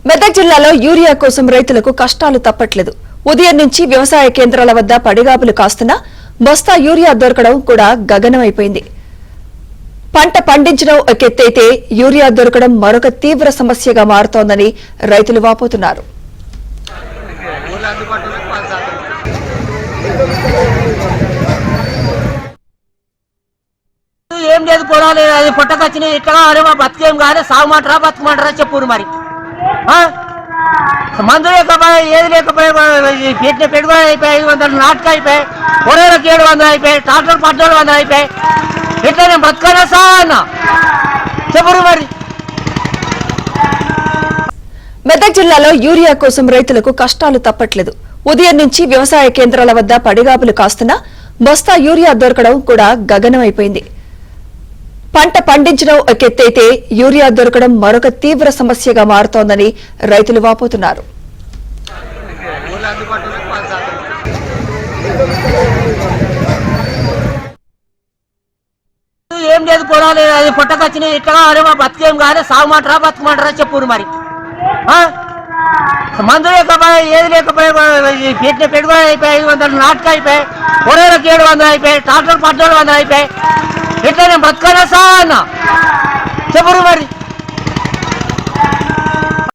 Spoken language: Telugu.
మెదక్ జిల్లాలో యూరియా కోసం రైతులకు కష్టాలు తప్పట్లేదు. ఉదయం నుంచి వ్యవసాయ కేంద్రాల వద్ద పడిగాపులు కాస్తున్నా బస్తా యూరియా దొరకడం కూడా గగనమైపోయింది. పంట పండించడం ఒక ఎత్తైతే యూరియా దొరకడం మరొక తీవ్ర సమస్యగా మారుతోందని రైతులు వాపోతున్నారు. ఏం లేదు పొలాలు అది పుట్టకొచ్చినాయి ఇట్లా అరే మా బతికేం కాదు సాగుమంటారా బతుకుమంటారా చెప్పురు మరి మందు లేకపోయి ఏది లేకపోయి పెట్టిన పెట్టుబడి అయిపోయి 500 నాటక అయిపోయి పొలాలకు 700 అయిపోయి ట్రాక్టర్ 1800 అయిపోయి ఎట్లా నేను బతకాలా సా అన్న చెప్పురు మరి. మెదక్ జిల్లాలో యూరియా కోసం రైతులకు కష్టాలు తప్పట్లేదు. ఉదయం నుంచి వ్యవసాయ కేంద్రాల వద్ద పడిగాపులు కాస్తున్నా బస్తా యూరియా దొరకడం కూడా గగనమైపోయింది. పంట పండించడం ఒక ఎత్తైతే యూరియా దొరకడం మరొక తీవ్ర సమస్యగా మారుతోందని రైతులు వాపోతున్నారు. ఏం లేదు పొలాలు అది పుట్టకొచ్చినాయి ఇట్లా అరే మా బతికేం కాదు సాగుమంటారా బతుకుమంటారా చెప్పురు మరి మందు లేకపోయి ఏది లేకపోయి పెట్టిన పెట్టుబడి అయిపోయి 500 నాటక అయిపోయి పొలాలకు 700 అయిపోయి ట్రాక్టర్ 1800 అయిపోయి ఎట్లా నేను బతకాలా సా అన్న చెప్పురు మరి.